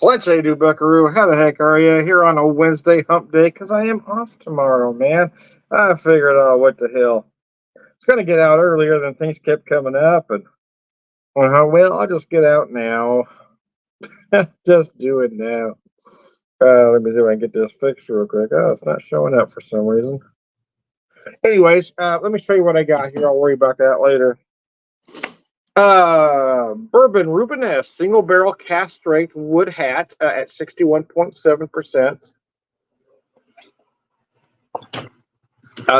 Let's say, do Buckaroo. How the heck are you here on a Wednesday hump day? Because I am off tomorrow, man. I figured, oh, what the hell. It's going to get out earlier than things kept coming up. And, well, I'll just get out now. Just do it now. Let me see if I can get this fixed real quick. Oh, it's not showing up for some reason. Anyways, let me show you what I got here. I'll worry about that later. Bourbon Rubenesque single barrel cast strength wood hat at 61.7%.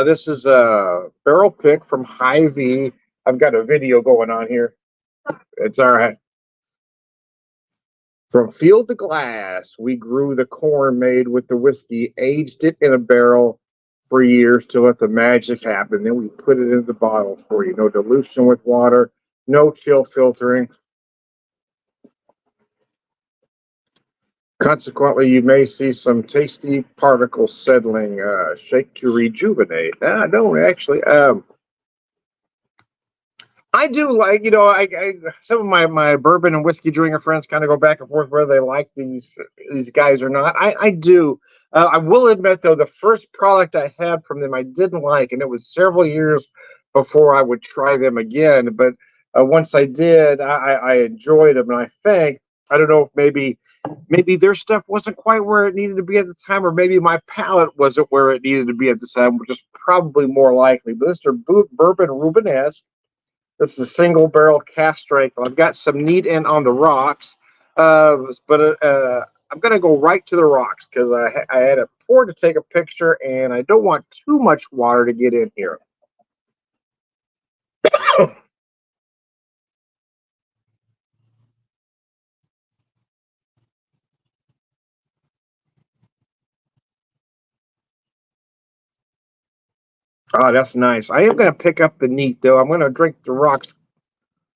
This is a barrel pick from Hy-Vee. I've got a video going on here. It's all right. From field to glass, we grew the corn made with the whiskey, aged it in a barrel for years to let the magic happen. Then we put it in the bottle for you. No dilution with water, no chill filtering. Consequently, you may see some tasty particles settling. Shake to rejuvenate. I don't actually. I do like, I some of my bourbon and whiskey drinker friends kind of go back and forth whether they like these guys or not. I do. I will admit though, the first product I had from them I didn't like, and it was several years before I would try them again. But once I did, I enjoyed them, and I think I don't know if maybe their stuff wasn't quite where it needed to be at the time, or maybe my palate wasn't where it needed to be at the time, which is probably more likely. But this is bourbon Rubenesque. This is a single barrel cast strength. I've got some neat in on the rocks, but I'm going to go right to the rocks because I had it poured to take a picture, and I don't want too much water to get in here. Oh, that's nice. I am going to pick up the neat, though. I'm going to drink the rocks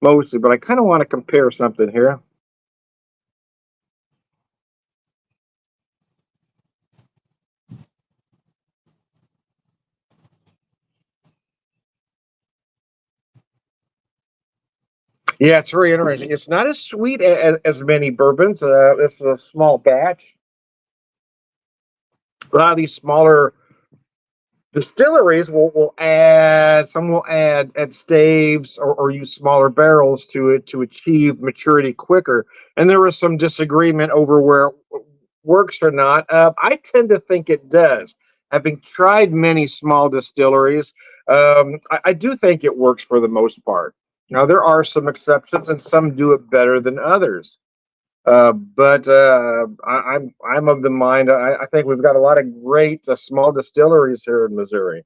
mostly, but I kind of want to compare something here. Yeah, it's very interesting. It's not as sweet as many bourbons. It's a small batch. A lot of these smaller distilleries will add staves or use smaller barrels to it to achieve maturity quicker. And there was some disagreement over where it works or not. I tend to think it does. Having tried many small distilleries, I do think it works for the most part. Now there are some exceptions, and some do it better than others. But I'm of the mind. I think we've got a lot of great small distilleries here in Missouri.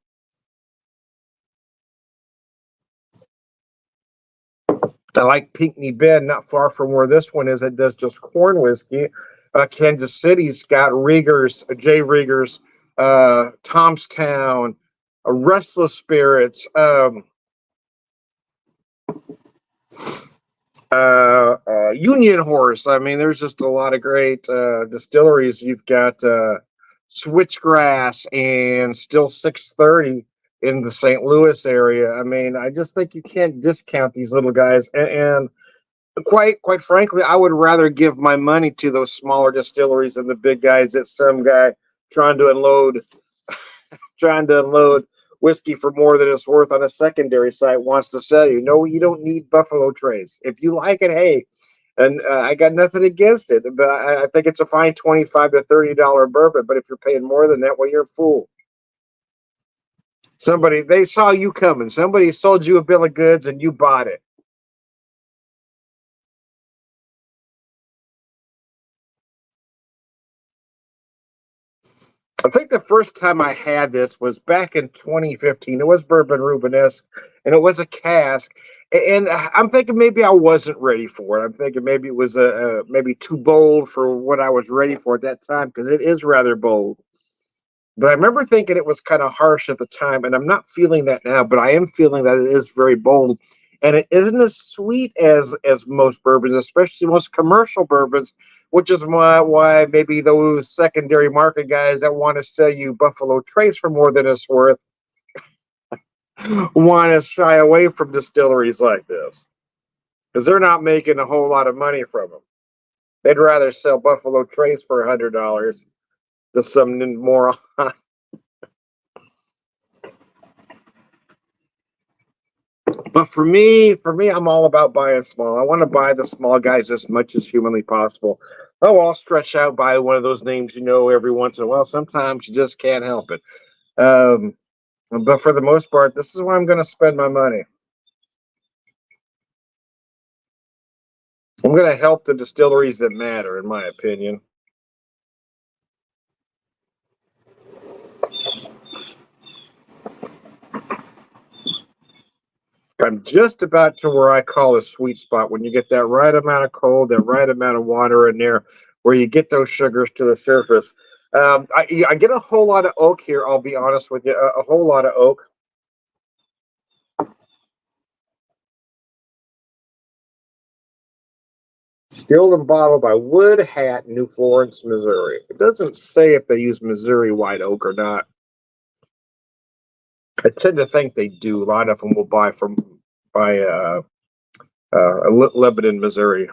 I like Pinckney Bend, not far from where this one is. It does just corn whiskey. Kansas City's got Rieger's, J. Rieger's, Tomstown, Restless Spirits, Union Horse. I mean, there's just a lot of great distilleries. You've got Switchgrass and Still 630 in the St. Louis area. I mean, I just think you can't discount these little guys. And quite frankly, I would rather give my money to those smaller distilleries than the big guys that some guy trying to unload trying to unload whiskey for more than it's worth on a secondary site wants to sell you. No, you don't need Buffalo Trace. If you like it, hey, and I got nothing against it, but I think it's a fine $25 to $30 bourbon. But if you're paying more than that, well, you're a fool. They saw you coming. Somebody sold you a bill of goods, and you bought it. I think the first time I had this was back in 2015. It was bourbon Rubenesque, and it was a cask. And I'm thinking maybe I wasn't ready for it. I'm thinking maybe it was maybe too bold for what I was ready for at that time because it is rather bold. But I remember thinking it was kind of harsh at the time, and I'm not feeling that now. But I am feeling that it is very bold, and it isn't as sweet as most bourbons, especially most commercial bourbons, which is why maybe those secondary market guys that want to sell you Buffalo Trace for more than it's worth want to shy away from distilleries like this because they're not making a whole lot of money from them. They'd rather sell Buffalo Trace for $100 to some moron. But for me, I'm all about buying small. I want to buy the small guys as much as humanly possible. Oh, I'll stretch out by one of those names every once in a while. Sometimes you just can't help it. Um, but for the most part, this is where I'm going to spend my money. I'm going to help the distilleries that matter, in my opinion. I'm just about to where I call a sweet spot when you get that right amount of cold, that right amount of water in there, where you get those sugars to the surface. I get a whole lot of oak here. I'll be honest with you, a whole lot of oak. Distilled and bottled by Wood Hat, New Florence, Missouri. It doesn't say if they use Missouri white oak or not. I tend to think they do. A lot of them will buy from by Lebanon, Missouri.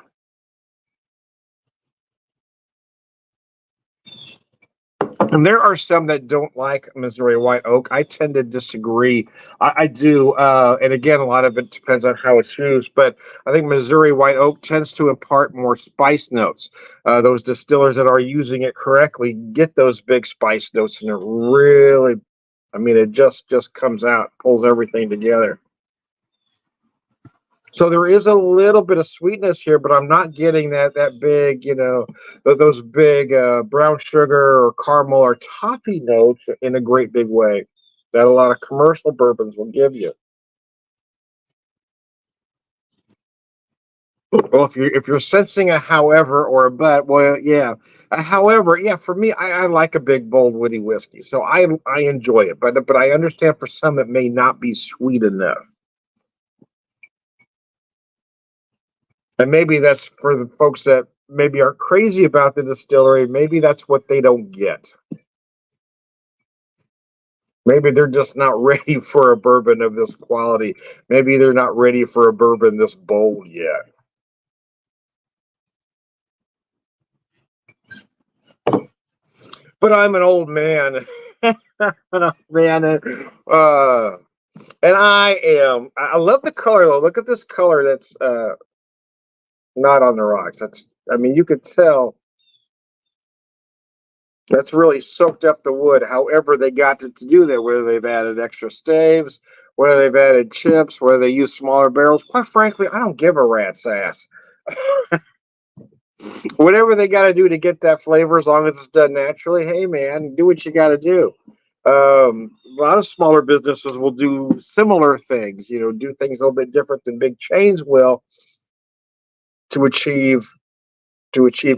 And there are some that don't like Missouri white oak. I tend to disagree. I do. And again, a lot of it depends on how it's used. But I think Missouri white oak tends to impart more spice notes. Those distillers that are using it correctly get those big spice notes, and it really, I mean, it just comes out, pulls everything together. So there is a little bit of sweetness here, but I'm not getting that big, those big brown sugar or caramel or toffee notes in a great big way that a lot of commercial bourbons will give you. Well, if you're sensing a however or a but, well, yeah. However, yeah, for me, I like a big bold woody whiskey, so I enjoy it, but I understand for some it may not be sweet enough. And maybe that's for the folks that maybe are crazy about the distillery. Maybe that's what they don't get. Maybe they're just not ready for a bourbon of this quality. Maybe they're not ready for a bourbon this bold yet. But I'm an old man. Man, and I am. I love the color though. Look at this color that's not on the rocks. That's. I mean, you could tell that's really soaked up the wood. However, they got to do that, whether they've added extra staves, whether they've added chips, whether they use smaller barrels. Quite frankly, I don't give a rat's ass. Whatever they got to do to get that flavor, as long as it's done naturally, hey man, do what you got to do. A lot of smaller businesses will do similar things, do things a little bit different than big chains will to achieve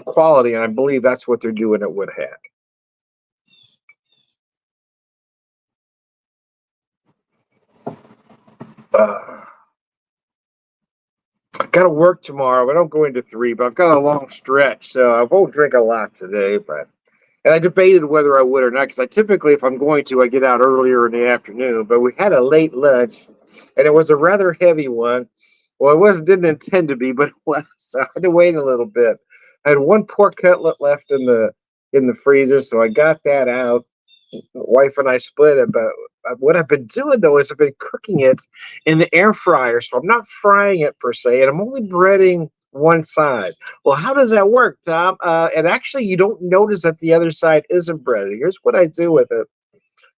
quality, and I believe that's what they're doing at Wood Hat. Uh, I got to work tomorrow. I don't go into 3, but I've got a long stretch, so I won't drink a lot today. And I debated whether I would or not, because I typically, if I'm going to, I get out earlier in the afternoon. But we had a late lunch, and it was a rather heavy one. Well, didn't intend to be, but it was. So I had to wait a little bit. I had one pork cutlet left in the freezer, so I got that out. Wife and I split it, but what I've been doing though is I've been cooking it in the air fryer, so I'm not frying it per se, and I'm only breading one side. Well, how does that work, Tom? And actually, you don't notice that the other side isn't breaded. Here's what I do with it.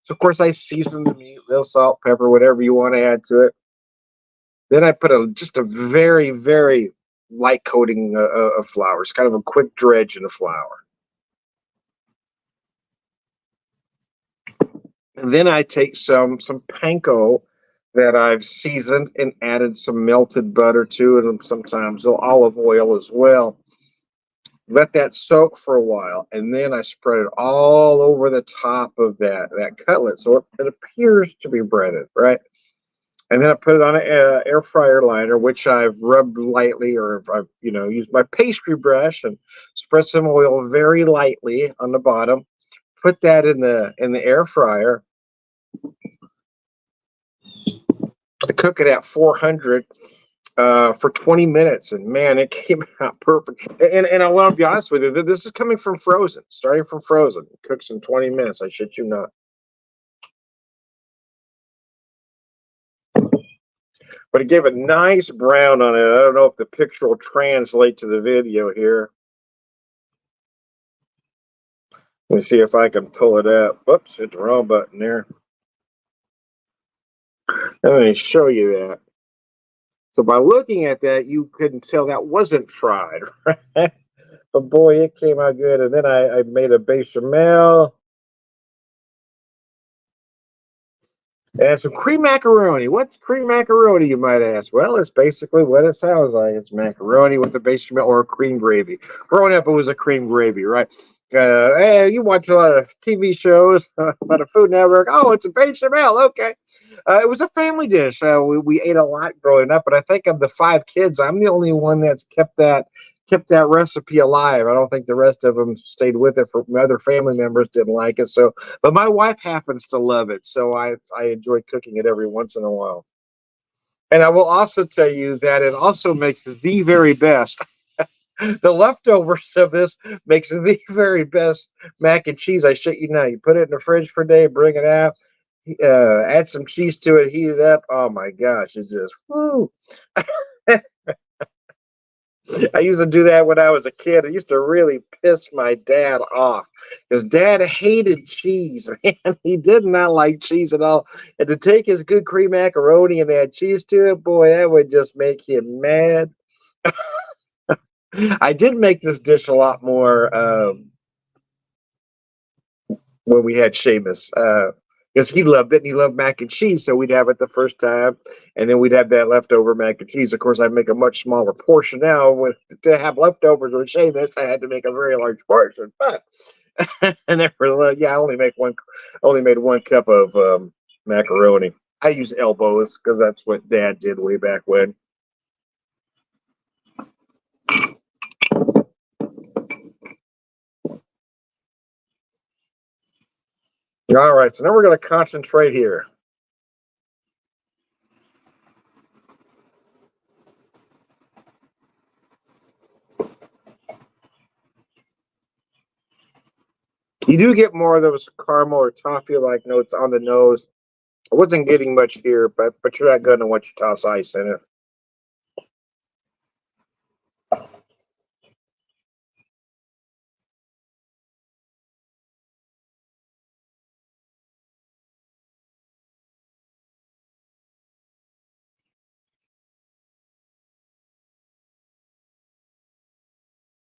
So, of course, I season the meat, little salt, pepper, whatever you want to add to it. Then I put just a very, very light coating of flour. It's kind of a quick dredge in the flour. And then I take some panko that I've seasoned and added some melted butter to it, and sometimes olive oil as well. Let that soak for a while, and then I spread it all over the top of that cutlet, so it appears to be breaded, right? And then I put it on an air fryer liner, which I've rubbed lightly, or if I've used my pastry brush and spread some oil very lightly on the bottom. Put that in the air fryer. I cook it at 400, for 20 minutes, and man, it came out perfect. And I want to be honest with you, this is coming from frozen, starting from frozen. It cooks in 20 minutes. I shit you not. But it gave a nice brown on it. I don't know if the picture will translate to the video here. Let me see if I can pull it up. Whoops, hit the wrong button there. Let me show you that. So by looking at that, you couldn't tell that wasn't fried, right? But boy, it came out good. And then I made a bechamel. And some cream macaroni. What's cream macaroni, you might ask? Well, it's basically what it sounds like. It's macaroni with a bechamel or cream gravy. Growing up, it was a cream gravy, right? Hey, you watch a lot of TV shows, about a Food Network. Oh, it's a bechamel. Okay. It was a family dish. We ate a lot growing up, but I think of the five kids, I'm the only one that's kept that recipe alive. I don't think the rest of them stayed with it. For my other family members didn't like it. So, but my wife happens to love it, so I enjoy cooking it every once in a while. And I will also tell you that it also makes the very best. The leftovers of this makes the very best mac and cheese. I shit you not. You put it in the fridge for a day, bring it out, add some cheese to it, heat it up. Oh my gosh, it just woo. I used to do that when I was a kid. It used to really piss my dad off because dad hated cheese, man. He did not like cheese at all. And to take his good cream macaroni and add cheese to it, boy, that would just make him mad. I did make this dish a lot more when we had Seamus. Because he loved it and he loved mac and cheese. So we'd have it the first time and then we'd have that leftover mac and cheese. Of course, I'd make a much smaller portion now. To have leftovers with Seamus, I had to make a very large portion. But and therefore, yeah, only made 1 cup of macaroni. I use elbows because that's what Dad did way back when. All right, so now we're going to concentrate here. You do get more of those caramel or toffee-like notes on the nose. I wasn't getting much here, but you're not going to want you toss ice in it.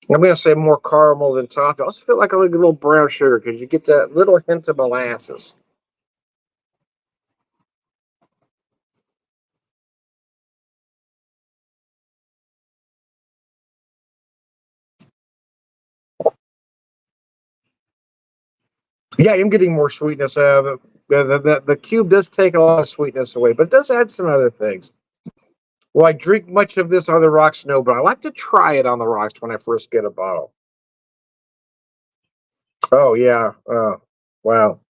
I'm going to say more caramel than toffee. I also feel like I like a little brown sugar because you get that little hint of molasses. Yeah, I'm getting more sweetness. The cube does take a lot of sweetness away, but it does add some other things. Will I drink much of this on the rocks? No, but I like to try it on the rocks when I first get a bottle. Oh, yeah. Wow.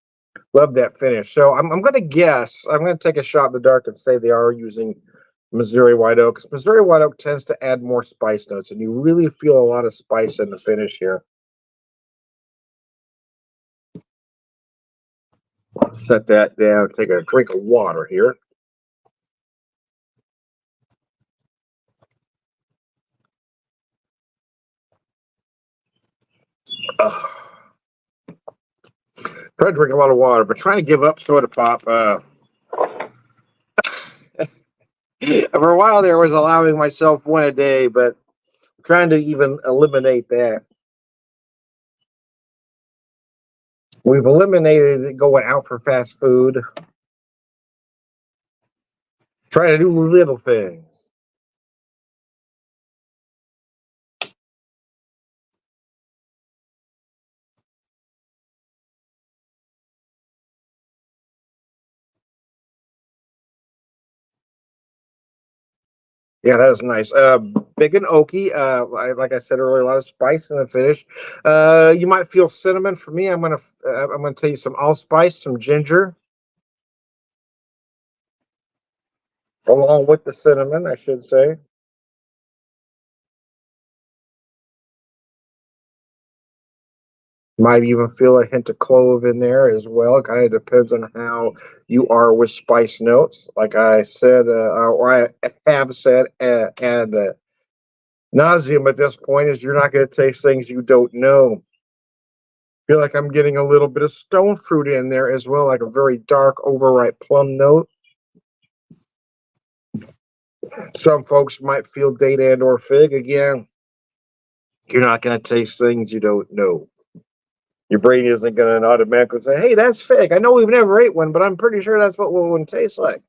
Love that finish. So I'm going to guess, I'm going to take a shot in the dark and say they are using Missouri White Oak because Missouri White Oak tends to add more spice notes, and you really feel a lot of spice in the finish here. Set that down. Take a drink of water here. Try to drink a lot of water, but trying to give up soda pop. For a while there, I was allowing myself one a day, but I'm trying to even eliminate that. We've eliminated going out for fast food. Try to do little things. Yeah, that was nice. Big and oaky. Like I said earlier, a lot of spice in the finish. You might feel cinnamon. For me, I'm gonna tell you some allspice, some ginger. along with the cinnamon, I should say. Might even feel a hint of clove in there as well. It kind of depends on how you are with spice notes. Like I said, or I have said, and nauseum at this point is you're not going to taste things you don't know. Feel like I'm getting a little bit of stone fruit in there as well, like a very dark, overripe plum note. Some folks might feel date and or fig. Again, you're not going to taste things you don't know. Your brain isn't going to automatically say, "Hey, that's fig. I know we've never ate one, but I'm pretty sure that's what one tastes like."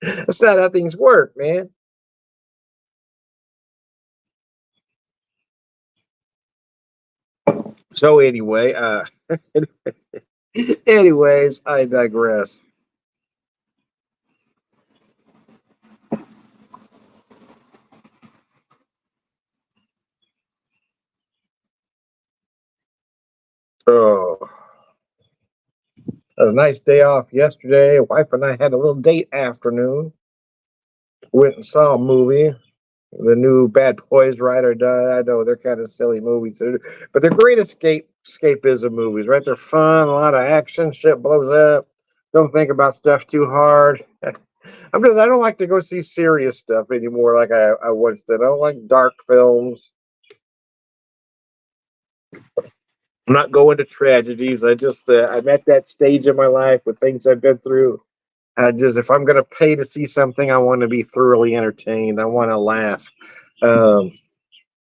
That's not how things work, man. So anyway, anyways, I digress. So, a nice day off yesterday. Wife and I had a little date afternoon. Went and saw a movie. The new Bad Boys Ride or Die. I know they're kind of silly movies, but they're great escapism movies, right? They're fun, a lot of action, shit blows up. Don't think about stuff too hard. I don't like to go see serious stuff anymore like I once did. I don't like dark films. I'm not going to tragedies. I'm at that stage in my life with things I've been through. I just If I'm gonna pay to see something, I want to be thoroughly entertained. I want to laugh. Um,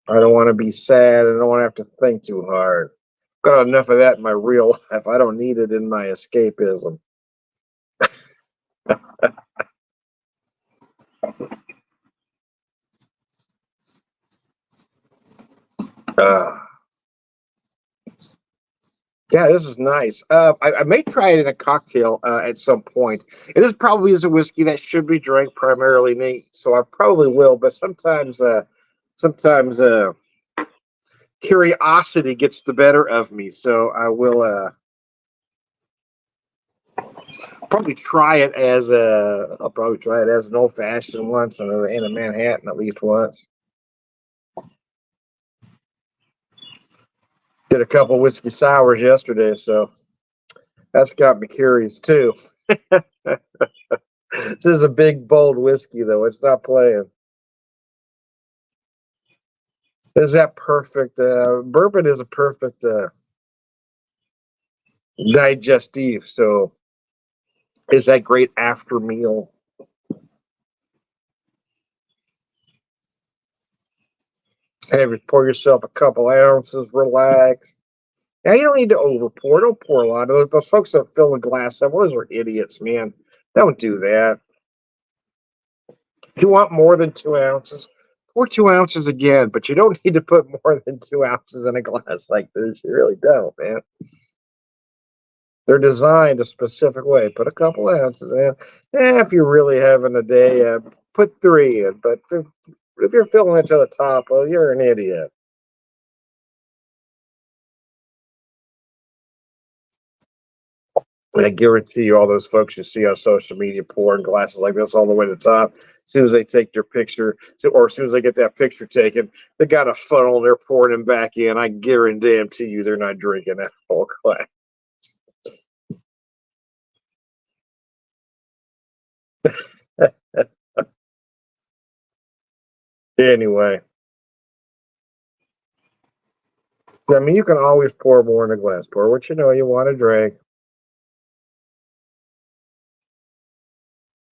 I don't want to be sad. I don't want to have to think too hard. Got enough of that in my real life. I don't need it in my escapism. Uh, yeah, this is nice. I may try it in a cocktail at some point. It is probably is a whiskey that should be drank primarily neat, so I probably will. But sometimes curiosity gets the better of me, so I will probably try it as a. I'll probably try it as an old fashioned once, and in a Manhattan at least once. Did a couple whiskey sours yesterday, so that's got me curious too. This is a big, bold whiskey, though. It's not playing. Is that perfect? Bourbon is a perfect digestive. So, is that great after meal? Have you pour yourself a couple ounces, relax. Now, you don't need to over pour. Don't pour a lot. Those folks that fill a glass up, those are idiots, man. Don't do that. If you want more than 2 ounces, pour 2 ounces again, but you don't need to put more than 2 ounces in a glass like this. You really don't, man. They're designed a specific way. Put a couple ounces in. If you're really having a day, put three in. But if you're filling it to the top, well, you're an idiot. I guarantee you, all those folks you see on social media pouring glasses like this all the way to the top. As soon as they take their picture, or as soon as they get that picture taken, they got a funnel. They're pouring them back in. I guarantee you, they're not drinking that whole glass. Anyway, I mean, you can always pour more in a glass. Pour what you know you want to drink.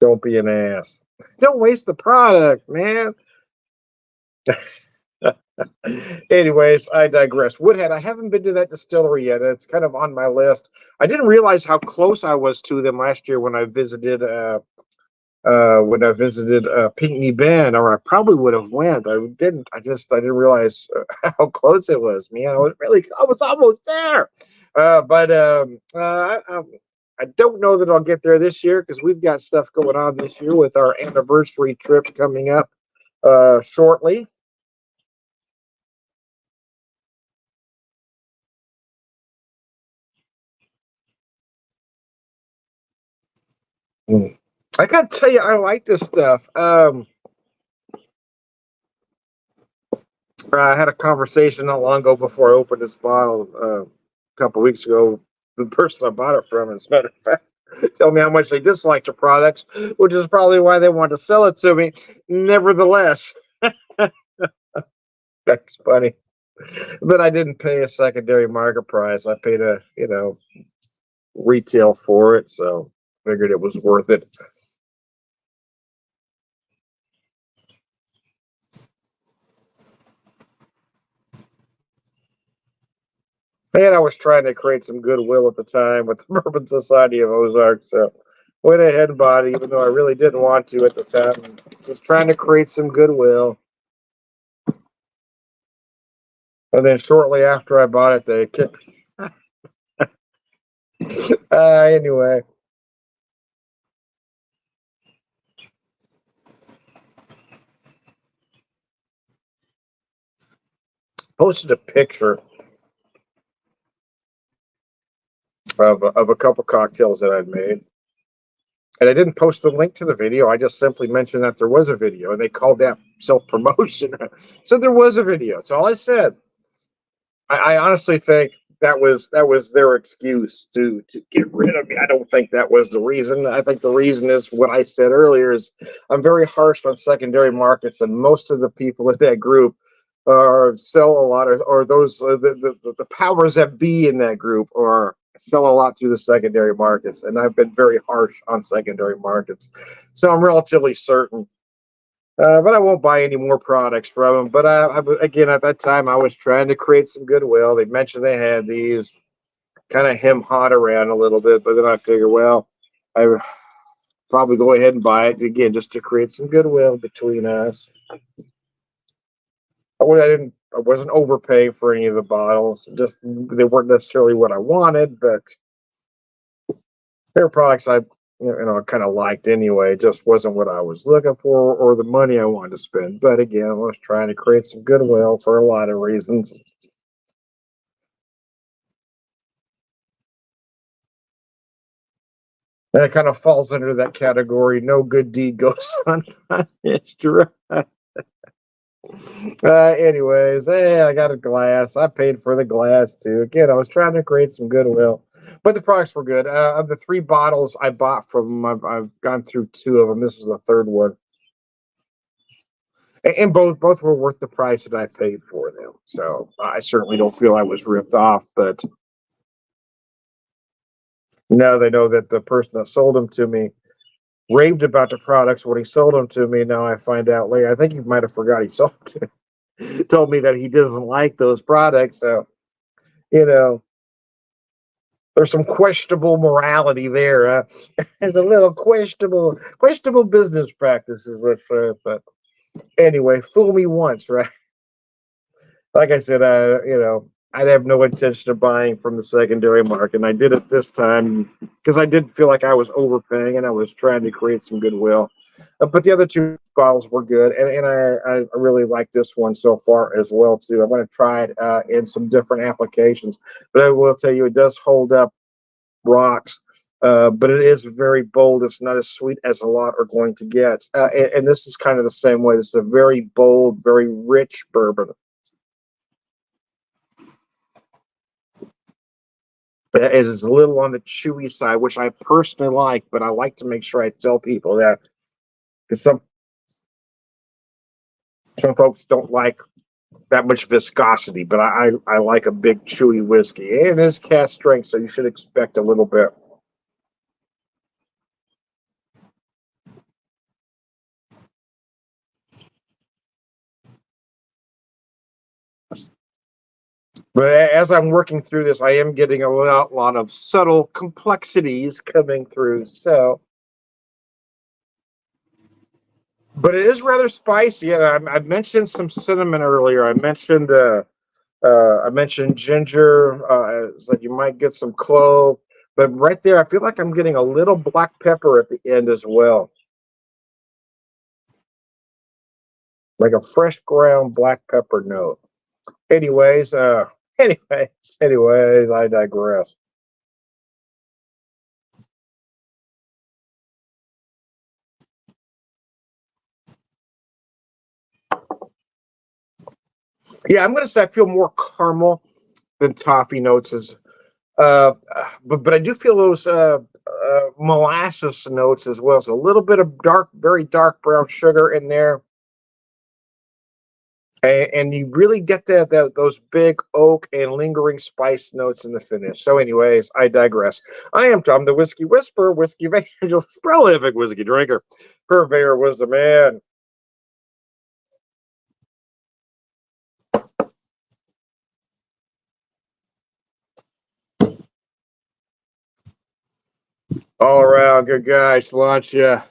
Don't be an ass. Don't waste the product, man. Anyways, I digress. Woodhead, I haven't been to that distillery yet. It's kind of on my list. I didn't realize how close I was to them last year when I visited Pinckney Bend, or I probably would have went. I didn't realize how close it was. Man, I was almost there. But I don't know that I'll get there this year because we've got stuff going on this year with our anniversary trip coming up shortly. Mm. I gotta tell you, I like this stuff. I had a conversation not long ago before I opened this bottle a couple weeks ago. The person I bought it from, as a matter of fact, tell me how much they disliked the products, which is probably why they wanted to sell it to me. Nevertheless, that's funny. But I didn't pay a secondary market price. I paid a retail for it, so figured it was worth it. And I was trying to create some goodwill at the time with the Bourbon Society of Ozark, so went ahead and bought it, even though I really didn't want to at the time. Just trying to create some goodwill. And then shortly after I bought it, they kicked. Anyway, posted a picture of a couple cocktails that I'd made. And I didn't post the link to the video. I just simply mentioned that there was a video, and they called that self promotion. So there was a video. That's all I said. I honestly think that was their excuse to get rid of me. I don't think that was the reason. I think the reason is what I said earlier. Is I'm very harsh on secondary markets, and most of the people in that group sell a lot, or those the powers that be in that group or sell a lot through the secondary markets, and I've been very harsh on secondary markets, so I'm relatively certain. But I won't buy any more products from them. But again, at that time, I was trying to create some goodwill. They mentioned they had these, kind of hem hot around a little bit, but then I figured, well, I would probably go ahead and buy it again just to create some goodwill between us. I wasn't overpaying for any of the bottles. Just they weren't necessarily what I wanted, but they were products I kind of liked anyway. It just wasn't what I was looking for or the money I wanted to spend. But again, I was trying to create some goodwill for a lot of reasons. And it kind of falls under that category. No good deed goes unpunished. Anyways, hey, I got a glass. I paid for the glass too. Again, I was trying to create some goodwill, but the products were good. Of the three bottles I bought from them, I've gone through two of them. This was the third one, and both were worth the price that I paid for them. So I certainly don't feel I was ripped off. But now they know that the person that sold them to me raved about the products when he sold them to me. Now I find out later. I think he might have forgot he sold told me that he doesn't like those products. So you know, there's some questionable morality there. There's a little questionable business practices, let's say. But anyway, fool me once, right? Like I said, I'd have no intention of buying from the secondary market. And I did it this time because I did feel like I was overpaying and I was trying to create some goodwill. But the other two bottles were good, and I really like this one so far as well too. I'm going to try it in some different applications, but I will tell you it does hold up rocks. But it is very bold. It's not as sweet as a lot are going to get. And this is kind of the same way. This is a very bold, very rich bourbon. It is a little on the chewy side, which I personally like, but I like to make sure I tell people that because some folks don't like that much viscosity, but I like a big chewy whiskey. And it is cast strength, so you should expect a little bit. But as I'm working through this, I am getting a lot of subtle complexities coming through. So, but it is rather spicy. And I mentioned some cinnamon earlier. I mentioned ginger. So you might get some clove. But right there, I feel like I'm getting a little black pepper at the end as well, like a fresh ground black pepper note. Anyways, anyways, I digress. Yeah, I'm gonna say I feel more caramel than toffee notes. Uh, but I do feel those molasses notes as well. So a little bit of dark, very dark brown sugar in there, and you really get those big oak and lingering spice notes in the finish. So, anyways, I digress. I am Tom, the Whiskey Whisperer, Whiskey Evangelist, prolific whiskey drinker, purveyor, wisdom man. All around good guy. Sláinte.